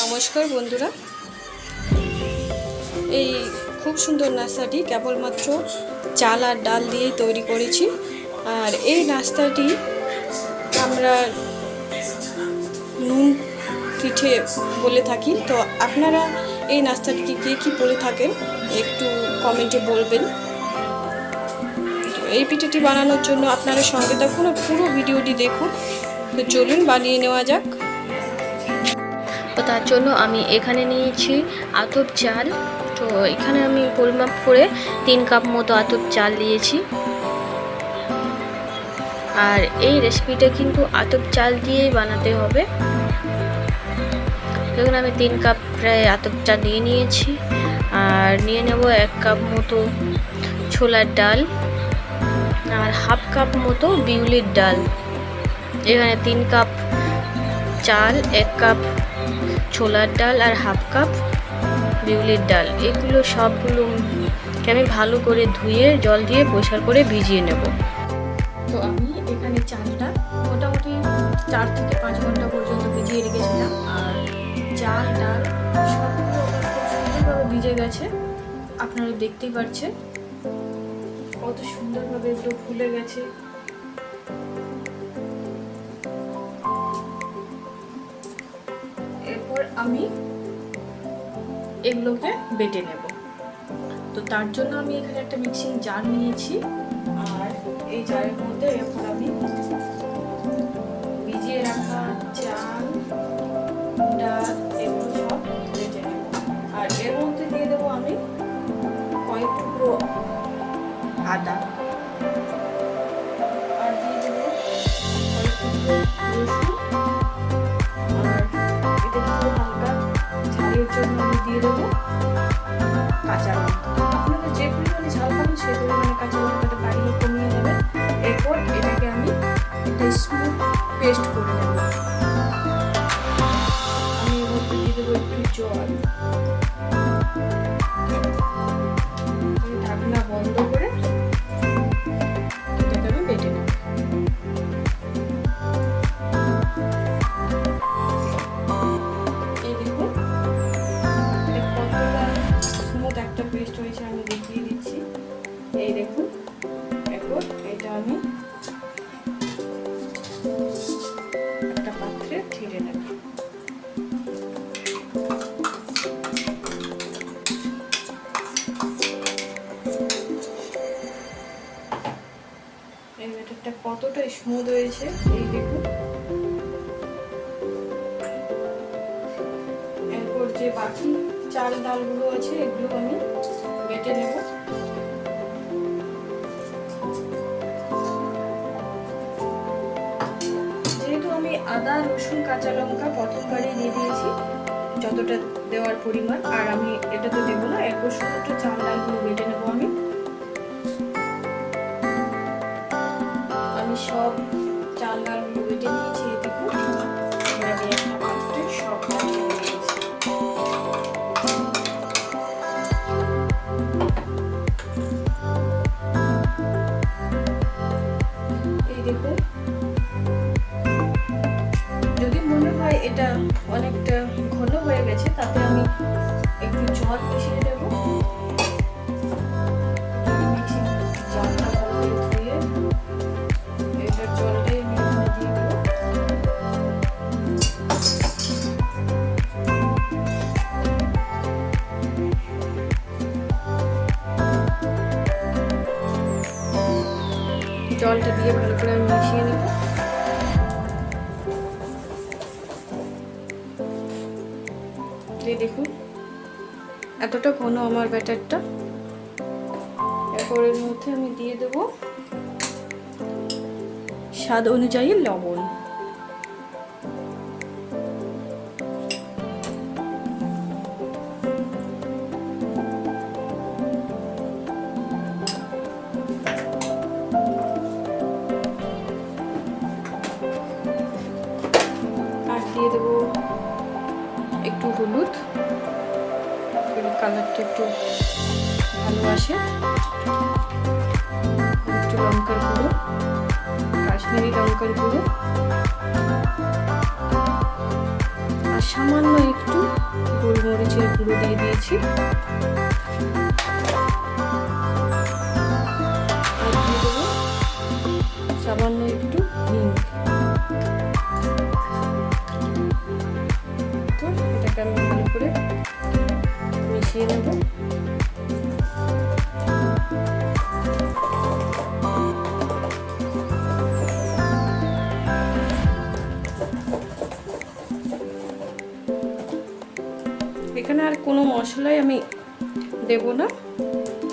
নমস্কার বন্ধুরা, এই খুব সুন্দর নাস্তাটি কেবলমাত্র চাল আর ডাল দিয়েই তৈরি করেছি। আর এই নাস্তাটি আমরা নুন পিঠে বলে থাকি। তো আপনারা এই নাস্তাটিকে কে কী বলে থাকেন একটু কমেন্টে বলবেন। এই পিঠেটি বানানোর জন্য আপনারা সঙ্গে থাকুন, পুরো ভিডিওটি দেখুন। তো চলুন বানিয়ে নেওয়া যাক। তো তার জন্য আমি এখানে নিয়েছি আতপ চাল। তো এখানে আমি পরিমাপ করে 3 কাপ মতো আতপ চাল দিয়েছি। আর এই রেসিপিটা কিন্তু আতপ চাল দিয়েই বানাতে হবে। দেখুন আমি 3 কাপ প্রায় আতপ চাল নিয়ে নিয়েছি। আর নিয়ে নেব 1 কাপ মতো ছোলার ডাল আর হাফ কাপ মতো বিউলির ডাল। এখানে 3 কাপ চাল, 1 কাপ ছোলার ডাল আর হাফ কাপ বিউলির ডাল, এগুলো সবগুলোকে আমি ভালো করে ধুয়ে জল দিয়ে পরিষ্কার করে ভিজিয়ে নেব। তো আমি এখানে চালটা মোটামুটি 4 থেকে 5 ঘন্টা পর্যন্ত ভিজিয়ে রেখেছিলাম। আর চাল ডাল সবগুলো খুব সুন্দরভাবে ভিজে গেছে, আপনারা দেখতেই পাচ্ছেন কত সুন্দরভাবে এগুলো ফুলে গেছে। এরপর আমি এগুলোকে বেটে নেব। তো তার জন্য আমি এখানে একটা মিক্সিং জার নিয়েছি। আর এই জারের মধ্যে এরপর আমি ভিজিয়ে রাখা চাল ডাল এগুলো সব বেটে নেব। আর এর মধ্যে দিয়ে দেবো আমি কয়েক টুকরো আদা, আর দিয়ে দেবো কয়েক টুকরো রসুন। আর এটা একটু হালকা ঝালের জন্য আমি দিয়ে দেবো কাঁচা লঙ্কা। আপনারা যে পরিমাণে ঝাল খাবেন সেই পরিমাণে কাঁচা লঙ্কাটা বাড়িয়ে কমিয়ে নেবেন। এরপর এটাকে আমি একটা স্মুথ পেস্ট করে নেব। আমি এর মধ্যে দিয়ে দেবো একটু জল। আমি ঢাকনা বন্ধ করে এটাকে আমি বেটে নেব। এই দেখুন কতটা স্মুথ একটা পেস্ট হয়েছে, আমি দেখিয়ে দিচ্ছি। এই দেখুন, এরপর এটা আমি একটা পাত্রে ঢেলে নেব। এই ব্যাটারটা কতটা স্মুথ হয়েছে এই দেখুন। এরপর যে বাকি চাল ডালগুলো আছে এগুলো আমি বেটে নেব। যেহেতু আমি আদা রসুন কাঁচা লঙ্কা প্রথমবারই দিয়ে দিয়েছি যতটা দেওয়ার পরিমাণ, আর আমি এটা তো দেবো না। এরপর শুধু চাল ডালগুলো বেটে নেব। আমি সব চাল ডালগুলো বেটে নিয়েছি। দেখুন আমি একটা পাত্রে সব বানিয়ে নিয়েছি। এই দেখুন, যদি মনে হয় এটা অনেকটা ঘন হয়ে গেছে তাতে আমি একটু জল মিশিয়ে দেব। মিক্সিং জারটা ভালো করে ধুয়ে এটার জলটাই আমি এখানে দিয়ে দেব। জলটা দিয়ে ভালো করে আমি মিশিয়ে নেব। দেখুন এতটা ঘন আমার ব্যাটারটা। এরপর এর মধ্যে আমি দিয়ে দেব স্বাদ অনুযায়ী লবণ। আর দিয়ে দেব একটু হলুদ, কালারটা একটু ভালো আসে। একটু লঙ্কার গুঁড়ো, কাশ্মীরি লঙ্কার গুঁড়ো, আর সামান্য একটু গোলমরিচের গুঁড়ো দিয়ে দিয়েছি, আর দিয়ে দেবো সামান্য একটু হিং। তো এটাকে আমি ভালো করে মিশিয়ে নেব। এখানে আর কোনো মশলাই আমি দেব না,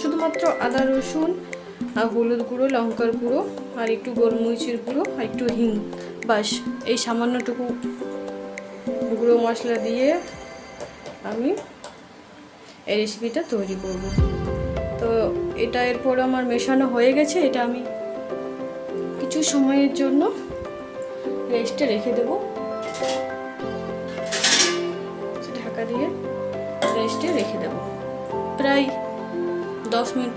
শুধুমাত্র আদা রসুন আর হলুদ গুঁড়ো, লঙ্কার গুঁড়ো আর একটু গোলমরিচের গুঁড়ো আর একটু হিং, বাস এই সামান্যটুকু গুঁড়ো মশলা দিয়ে আমি এই রেসিপিটা তৈরি করব। তো এটা এরপর আমার মেশানো হয়ে গেছে, এটা আমি কিছু সময়ের জন্য রেস্টে রেখে দেব, ঢাকা দিয়ে রেস্টে রেখে দেব। প্রায় 10 মিনিট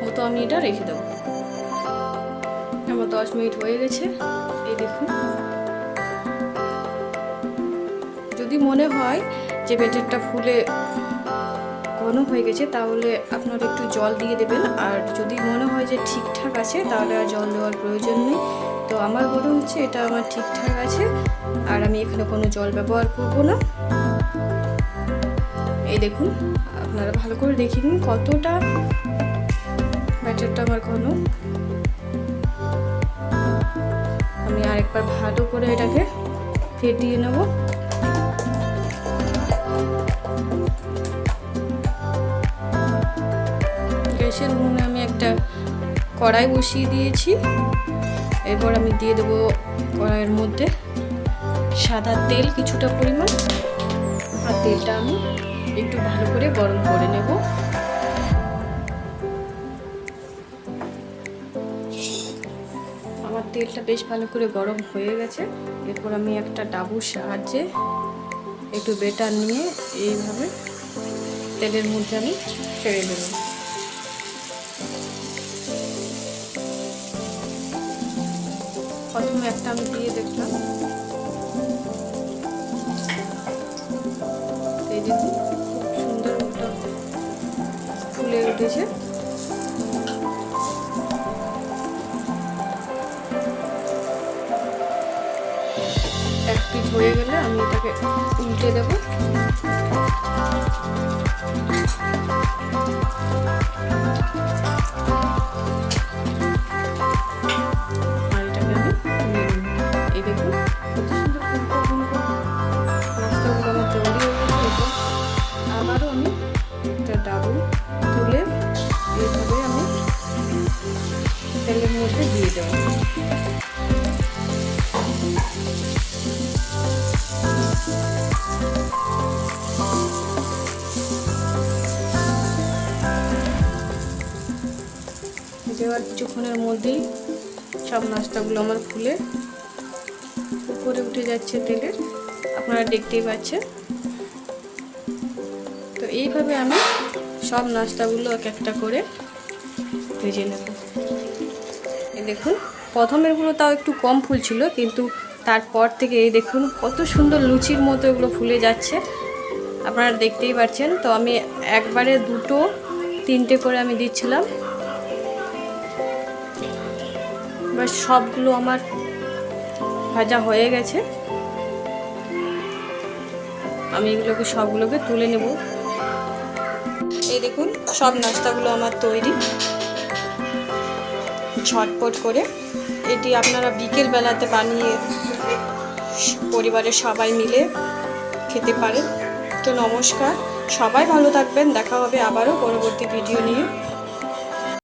মতো আমি এটা রেখে দেব। আমার 10 মিনিট হয়ে গেছে, এই দেখুন। যদি মনে হয় যে ব্যাটারটা ফুলে ঘন হয়ে গেছে তাহলে আপনারা একটু জল দিয়ে দেবেন, আর যদি মনে হয় যে ঠিকঠাক আছে তাহলে আর জল দেওয়ার প্রয়োজন নেই। তো আমার মনে হচ্ছে এটা আমার ঠিকঠাক আছে, আর আমি এখানে কোনো জল ব্যবহার করব না। এই দেখুন, আপনারা ভালো করে দেখে নিন কতটা ব্যাটারটা আমার ঘন। আমি আরেকবার ভালো করে এটাকে ফেটিয়ে নেব। গ্যাসের উনুনে আমি একটা কড়াই বসিয়ে দিয়েছি। এরপর আমি দিয়ে দেবো কড়াইয়ের মধ্যে সাদা তেল কিছুটা পরিমাণ, আর তেলটা আমি একটু ভালো করে গরম করে নেব। আমার তেলটা বেশ ভালো করে গরম হয়ে গেছে। এরপর আমি একটা ডাবুর সাহায্যে একটু বেটার নিয়ে এইভাবে তেলের মধ্যে আমি ছেড়ে দেব। প্রথমে একটা আমি দিয়ে দেখলাম, এই দেখুন খুব সুন্দর ওটা ফুলে উঠেছে। এক পিঠ হয়ে গেলে আমি এটাকে উল্টে দেব। আর এটাকে আমি তুলে নেব। এই দেখুন কত সুন্দর ফুলকো ফুলকো নাস্তাগুলো আমার তৈরি হয়ে গেছে। আবারও আমি একটা ডাবু তুলে এইভাবে আমি তেলের মধ্যে দিয়ে দেব। দেওয়ার কিছুক্ষণের মধ্যেই সব নাস্তাগুলো আমার ফুলে উপরে উঠে যাচ্ছে তেলের, আপনারা দেখতেই পাচ্ছেন। তো এইভাবে আমি সব নাস্তাগুলো এক একটা করে ভেজে নেব। এই দেখুন প্রথমেরগুলো তাও একটু কম ফুলছিল, কিন্তু তারপর থেকে এই দেখুন কত সুন্দর লুচির মতো এগুলো ফুলে যাচ্ছে, আপনারা দেখতেই পাচ্ছেন। তো আমি একবারে 2, 3টে করে আমি দিচ্ছিলাম। এবার সবগুলো আমার ভাজা হয়ে গেছে, আমি এগুলোকে সবগুলোকে তুলে নেব। এই দেখুন সব নাস্তাগুলো আমার তৈরি ঝটপট করে। এটি আপনারা বিকেল বেলাতে বানিয়ে পরিবারের সবাই মিলে খেতে পারেন। তো নমস্কার, সবাই ভালো থাকবেন, দেখা হবে আবারও পরবর্তী ভিডিও নিয়ে।